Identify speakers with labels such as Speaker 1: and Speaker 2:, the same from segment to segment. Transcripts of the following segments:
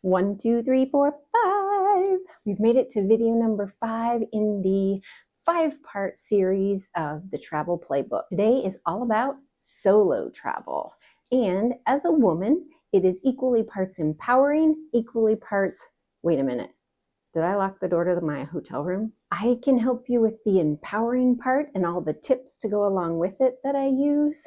Speaker 1: 1, 2, 3, 4, 5. We've made it to video number 5 in the 5-part series of the Travel Playbook. Today is all about solo travel. And as a woman, it is equally parts empowering, equally parts, wait a minute, did I lock the door to my hotel room? I can help you with the empowering part and all the tips to go along with it that I use.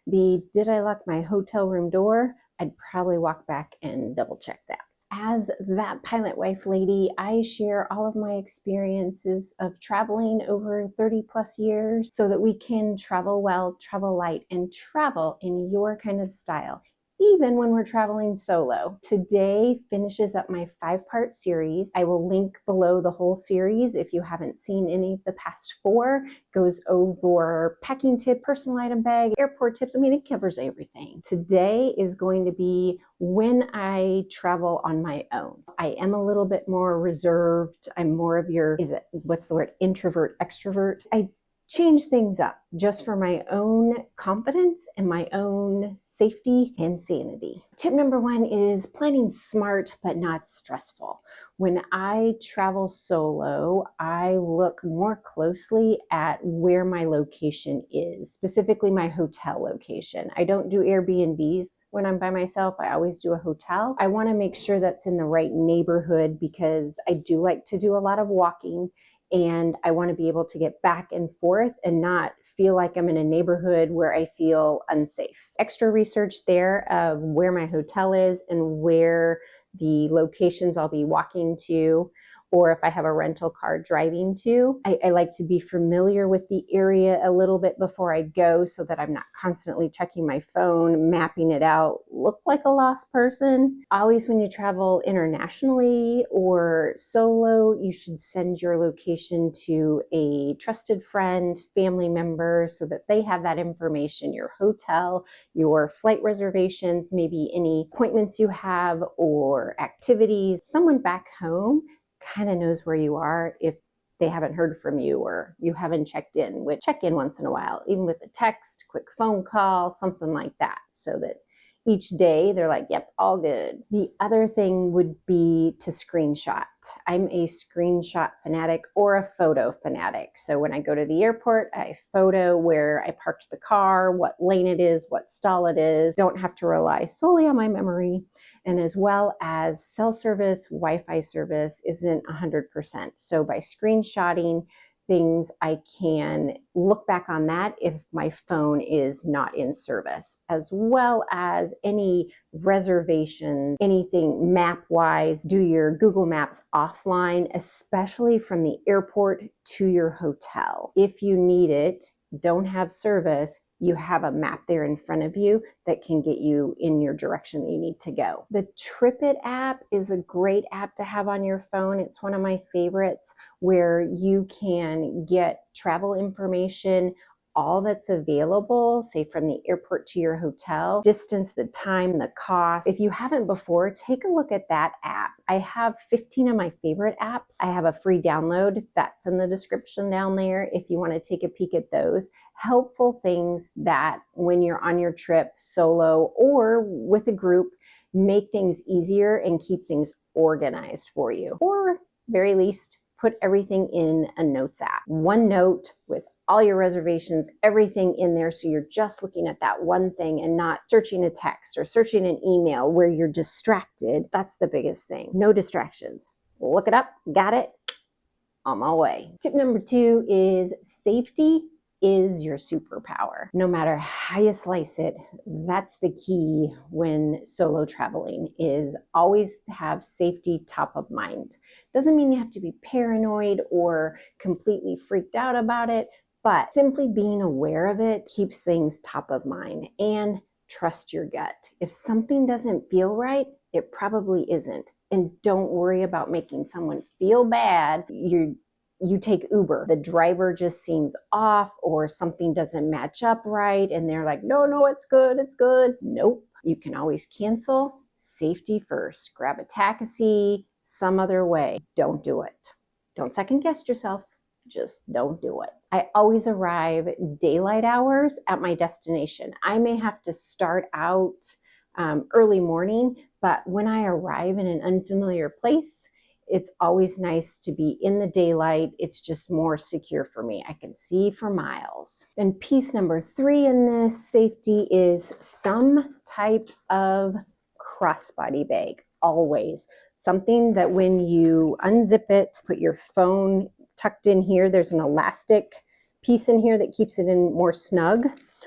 Speaker 1: The did I lock my hotel room door? I'd probably walk back and double check that. As that pilot wife lady, I share all of my experiences of traveling over 30 plus years so that we can travel well, travel light, and travel in your kind of style, even when we're traveling solo. Today finishes up my 5-part series. I will link below the whole series if you haven't seen any of the past 4. Goes over packing tip, personal item bag, airport tips. I mean, it covers everything. Today is going to be when I travel on my own. I am a little bit more reserved. I'm more of your, what's the word, introvert, extrovert. I change things up just for my own confidence and my own safety and sanity. Tip number 1 is planning smart but not stressful. When I travel solo, I look more closely at where my location is, specifically my hotel location. I don't do Airbnbs when I'm by myself. I always do a hotel. I want to make sure that's in the right neighborhood because I do like to do a lot of walking. And I want to be able to get back and forth and not feel like I'm in a neighborhood where I feel unsafe. Extra research there of where my hotel is and where the locations I'll be walking to, or if I have a rental car driving to. I like to be familiar with the area a little bit before I go so that I'm not constantly checking my phone, mapping it out, look like a lost person. Always when you travel internationally or solo, you should send your location to a trusted friend, family member, so that they have that information, your hotel, your flight reservations, maybe any appointments you have or activities. Someone back home kind of knows where you are if they haven't heard from you or you haven't checked in. Check in once in a while, even with a text, quick phone call, something like that, so that each day they're like, yep, all good. The other thing would be to screenshot. I'm a screenshot fanatic or a photo fanatic. So when I go to the airport, I photo where I parked the car, what lane it is, what stall it is. Don't have to rely solely on my memory. And as well as cell service, Wi-Fi service isn't 100%. So by screenshotting things, I can look back on that if my phone is not in service, as well as any reservations, anything map-wise. Do your Google Maps offline, especially from the airport to your hotel. If you need it, don't have service, you have a map there in front of you that can get you in your direction that you need to go. The TripIt app is a great app to have on your phone. It's one of my favorites, where you can get travel information, all that's available, say from the airport to your hotel, distance, the time, the cost. If you haven't before, take a look at that app. I have 15 of my favorite apps. I have a free download that's in the description down there if you want to take a peek at those. Helpful things that when you're on your trip solo or with a group, make things easier and keep things organized for you. Or very least, put everything in a notes app. OneNote with all your reservations, everything in there, so you're just looking at that one thing and not searching a text or searching an email where you're distracted. That's the biggest thing. No distractions. Look it up, got it, on my way. Tip number 2 is safety is your superpower. No matter how you slice it, that's the key when solo traveling, is always have safety top of mind. Doesn't mean you have to be paranoid or completely freaked out about it, but simply being aware of it keeps things top of mind. And trust your gut. If something doesn't feel right, it probably isn't. And don't worry about making someone feel bad. You take Uber, the driver just seems off or something doesn't match up right, and they're like, no, it's good, it's good. Nope, you can always cancel. Safety first. Grab a taxi some other way. Don't do it. Don't second guess yourself. Just don't do it. I always arrive daylight hours at my destination. I may have to start out early morning, but when I arrive in an unfamiliar place, it's always nice to be in the daylight. It's just more secure for me. I can see for miles. And piece number 3 in this safety is some type of crossbody bag, always. Something that when you unzip it, put your phone tucked in here, there's an elastic piece in here that keeps it in more snug,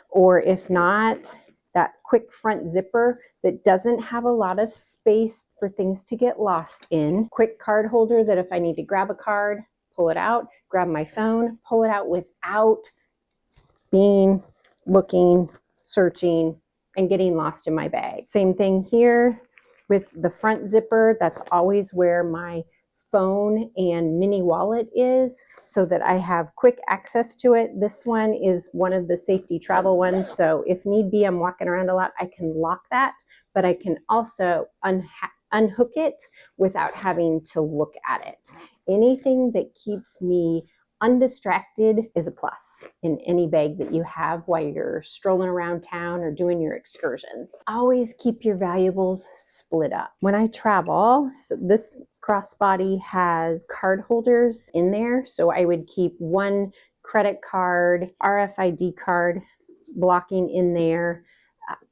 Speaker 1: or if not, that quick front zipper that doesn't have a lot of space for things to get lost in. Quick card holder that if I need to grab a card, pull it out, grab my phone, pull it out without looking, searching, and getting lost in my bag. Same thing here with the front zipper. That's always where my phone and mini wallet is, so that I have quick access to it. This one is one of the safety travel ones, so if need be, I'm walking around a lot, I can lock that, but I can also unhook it without having to look at it. Anything that keeps me undistracted is a plus in any bag that you have while you're strolling around town or doing your excursions. Always keep your valuables split up. When I travel, so this crossbody has card holders in there, so I would keep one credit card, RFID card blocking in there,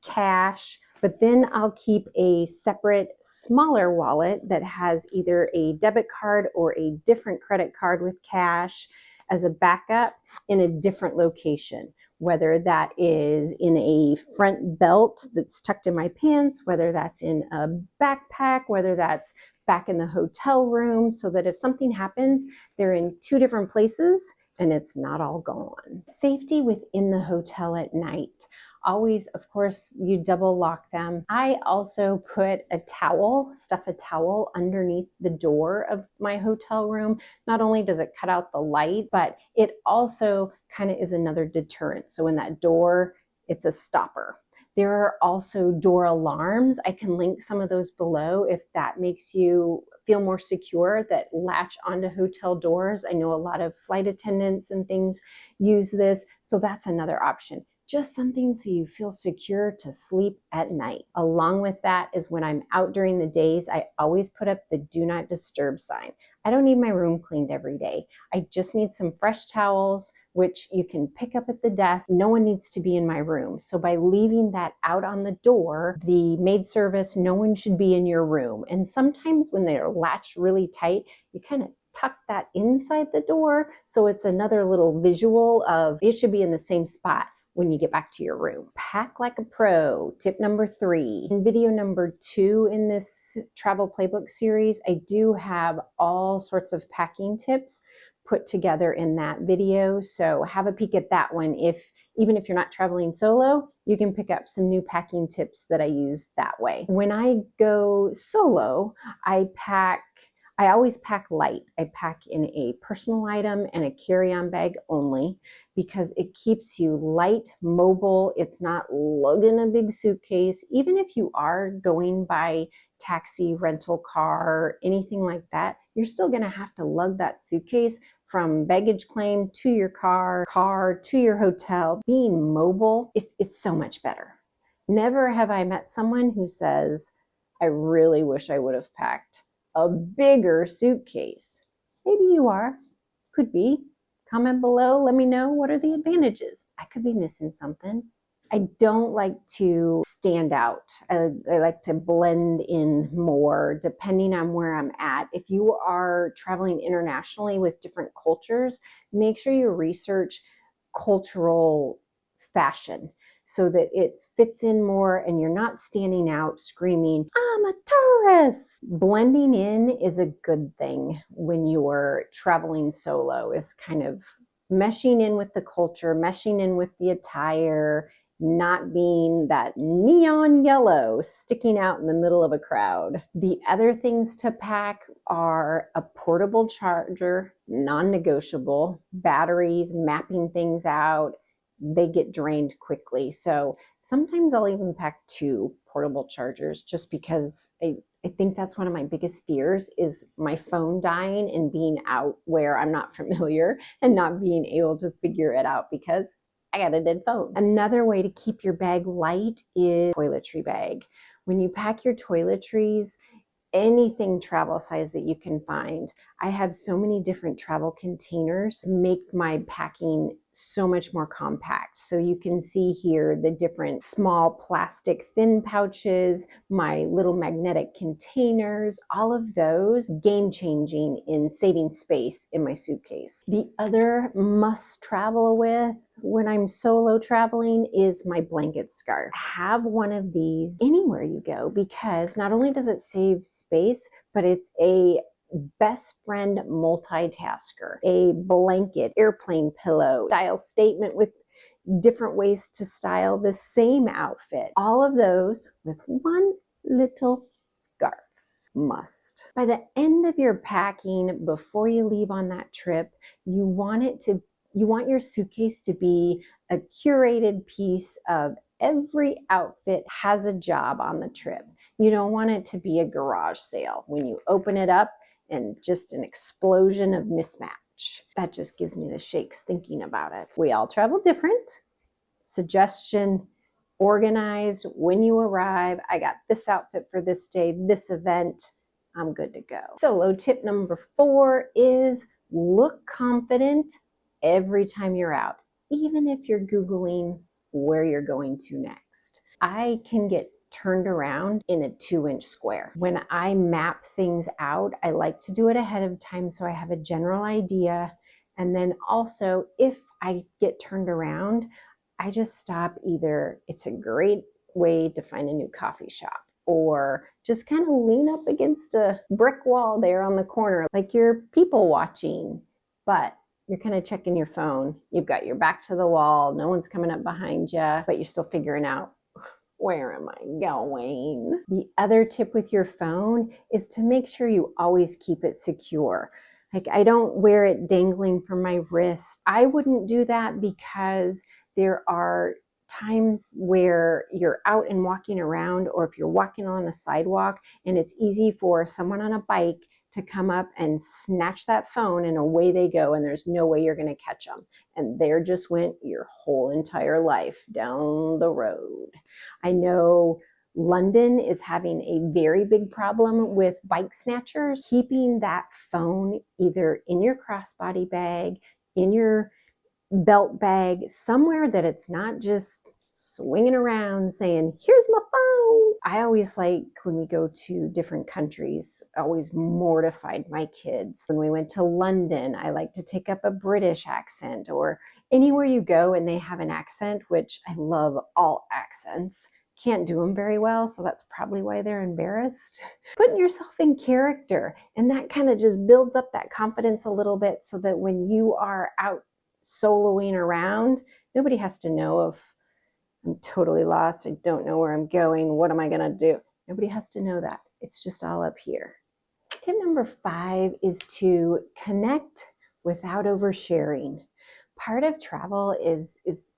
Speaker 1: cash, but then I'll keep a separate smaller wallet that has either a debit card or a different credit card with cash as a backup in a different location, whether that is in a front belt that's tucked in my pants, whether that's in a backpack, whether that's back in the hotel room, so that if something happens, they're in 2 different places and it's not all gone. Safety within the hotel at night. Always, of course, you double lock them. I also put stuff a towel underneath the door of my hotel room. Not only does it cut out the light, but it also kind of is another deterrent. So in that door, it's a stopper. There are also door alarms. I can link some of those below if that makes you feel more secure, that latch onto hotel doors. I know a lot of flight attendants and things use this, so that's another option. Just something so you feel secure to sleep at night. Along with that is when I'm out during the days, I always put up the do not disturb sign. I don't need my room cleaned every day. I just need some fresh towels, which you can pick up at the desk. No one needs to be in my room. So by leaving that out on the door, the maid service, no one should be in your room. And sometimes when they're latched really tight, you kind of tuck that inside the door. So it's another little visual of it should be in the same spot when you get back to your room. Pack like a pro, tip number 3. In video number 2 in this Travel Playbook series, I do have all sorts of packing tips put together in that video. So have a peek at that one. Even if you're not traveling solo, you can pick up some new packing tips that I use that way. When I go solo, I always pack light. I pack in a personal item and a carry-on bag only, because it keeps you light, mobile. It's not lugging a big suitcase. Even if you are going by taxi, rental car, anything like that, you're still gonna have to lug that suitcase from baggage claim to your car to your hotel. Being mobile, it's so much better. Never have I met someone who says, I really wish I would have packed a bigger suitcase. Maybe you are, could be. Comment below, let me know, what are the advantages? I could be missing something. I don't like to stand out. I like to blend in more depending on where I'm at. If you are traveling internationally with different cultures, make sure you research cultural fashion so that it fits in more and you're not standing out screaming, I'm a tourist. Blending in is a good thing when you're traveling solo, is kind of meshing in with the culture, meshing in with the attire, not being that neon yellow sticking out in the middle of a crowd. The other things to pack are a portable charger, non-negotiable, batteries, mapping things out. They get drained quickly. So sometimes I'll even pack 2 portable chargers, just because I think that's one of my biggest fears, is my phone dying and being out where I'm not familiar and not being able to figure it out because I got a dead phone. Another way to keep your bag light is toiletry bag. When you pack your toiletries, anything travel size that you can find. I have so many different travel containers, make my packing so much more compact. So you can see here the different small plastic thin pouches, my little magnetic containers, all of those game changing in saving space in my suitcase. The other must travel with when I'm solo traveling is my blanket scarf. Have one of these anywhere you go because not only does it save space, but it's a best friend multitasker, a blanket, airplane pillow, style statement with different ways to style the same outfit. All of those with one little scarf. Must. By the end of your packing, before you leave on that trip, you want your suitcase to be a curated piece of every outfit has a job on the trip. You don't want it to be a garage sale when you open it up and just an explosion of mismatch. That just gives me the shakes thinking about it. We all travel different. Suggestion, organize when you arrive. I got this outfit for this day, this event. I'm good to go. Solo tip number 4 is look confident every time you're out, even if you're Googling where you're going to next. I can get turned around in a 2-inch square. When I map things out, I like to do it ahead of time so I have a general idea. And then also, if I get turned around, I just stop either. It's a great way to find a new coffee shop, or just kind of lean up against a brick wall there on the corner, like you're people watching, but you're kind of checking your phone. You've got your back to the wall, no one's coming up behind you, but you're still figuring out, where am I going? The other tip with your phone is to make sure you always keep it secure. Like, I don't wear it dangling from my wrist. I wouldn't do that because there are times where you're out and walking around, or if you're walking on a sidewalk and it's easy for someone on a bike to come up and snatch that phone and away they go, and there's no way you're going to catch them. And there just went your whole entire life down the road. I know London is having a very big problem with bike snatchers. Keeping that phone either in your crossbody bag, in your belt bag, somewhere that it's not just swinging around saying, here's my phone. I always like, when we go to different countries, always mortified my kids. When we went to London, I like to take up a British accent, or anywhere you go and they have an accent, which I love all accents. Can't do them very well, so that's probably why they're embarrassed. Putting yourself in character, and that kind of just builds up that confidence a little bit, so that when you are out soloing around, nobody has to know if I'm totally lost, I don't know where I'm going, what am I gonna do? Nobody has to know that. It's just all up here. Tip number 5 is to connect without oversharing. Part of travel is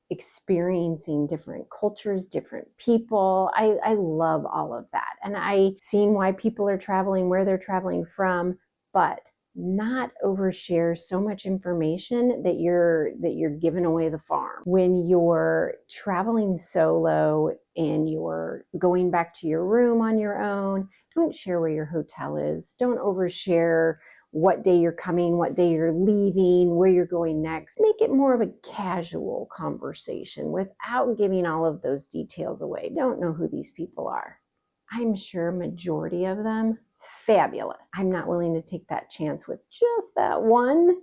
Speaker 1: experiencing different cultures, different people. I love all of that. And I've seen why people are traveling, where they're traveling from, but not overshare so much information that you're giving away the farm. When you're traveling solo and you're going back to your room on your own, don't share where your hotel is. Don't overshare what day you're coming, what day you're leaving, where you're going next. Make it more of a casual conversation without giving all of those details away. Don't know who these people are. I'm sure majority of them fabulous. I'm not willing to take that chance with just that one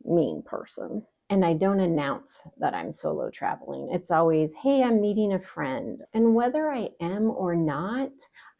Speaker 1: mean person. And I don't announce that I'm solo traveling. It's always, hey, I'm meeting a friend. And whether I am or not,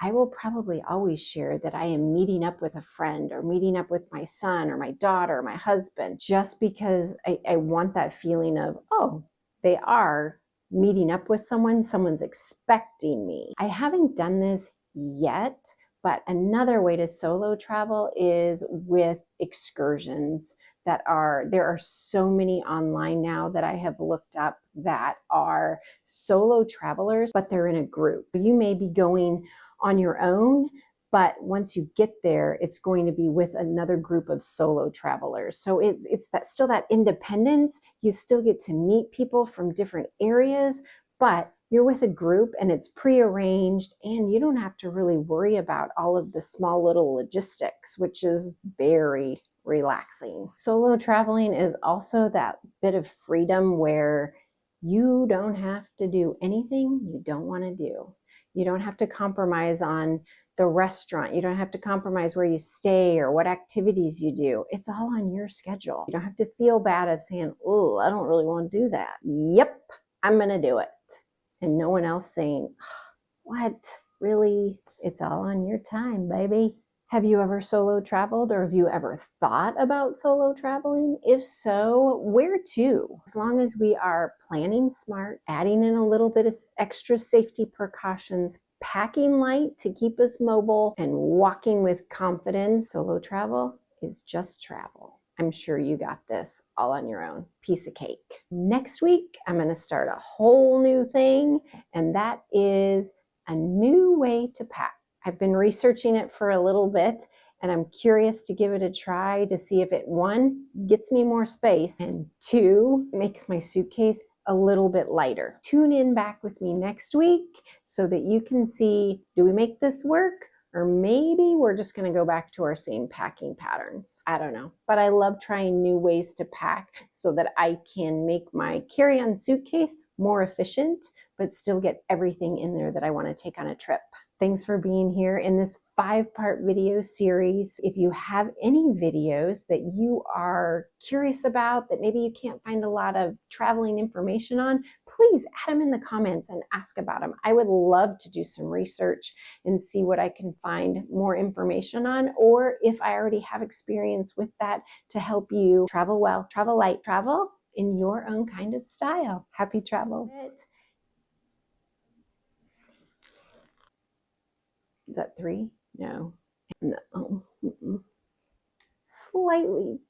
Speaker 1: I will probably always share that I am meeting up with a friend, or meeting up with my son or my daughter or my husband, just because I want that feeling of, oh, they are meeting up with someone, someone's expecting me. I haven't done this yet, but another way to solo travel is with excursions. There are so many online now that I have looked up that are solo travelers, but they're in a group. You may be going on your own, but once you get there, it's going to be with another group of solo travelers. So it's still that independence. You still get to meet people from different areas, but You're with a group and it's prearranged, and you don't have to really worry about all of the small little logistics, which is very relaxing. Solo traveling is also that bit of freedom where you don't have to do anything you don't want to do. You don't have to compromise on the restaurant. You don't have to compromise where you stay or what activities you do. It's all on your schedule. You don't have to feel bad of saying, oh, I don't really want to do that. Yep, I'm going to do it. And no one else saying, what? Really? It's all on your time, baby. Have you ever solo traveled, or have you ever thought about solo traveling? If so, where to? As long as we are planning smart, adding in a little bit of extra safety precautions, packing light to keep us mobile, and walking with confidence, solo travel is just travel. I'm sure you got this all on your own. Piece of cake. Next week, I'm going to start a whole new thing, and that is a new way to pack. I've been researching it for a little bit, and I'm curious to give it a try to see if it, one, gets me more space, and two, makes my suitcase a little bit lighter. Tune in back with me next week so that you can see, do we make this work? Or maybe we're just going to go back to our same packing patterns. I don't know. But I love trying new ways to pack so that I can make my carry-on suitcase more efficient, but still get everything in there that I want to take on a trip. Thanks for being here in this 5-part video series. If you have any videos that you are curious about that maybe you can't find a lot of traveling information on, please add them in the comments and ask about them. I would love to do some research and see what I can find more information on, or if I already have experience with that to help you travel well, travel light, travel in your own kind of style. Happy travels. Is that 3? No. No. Slightly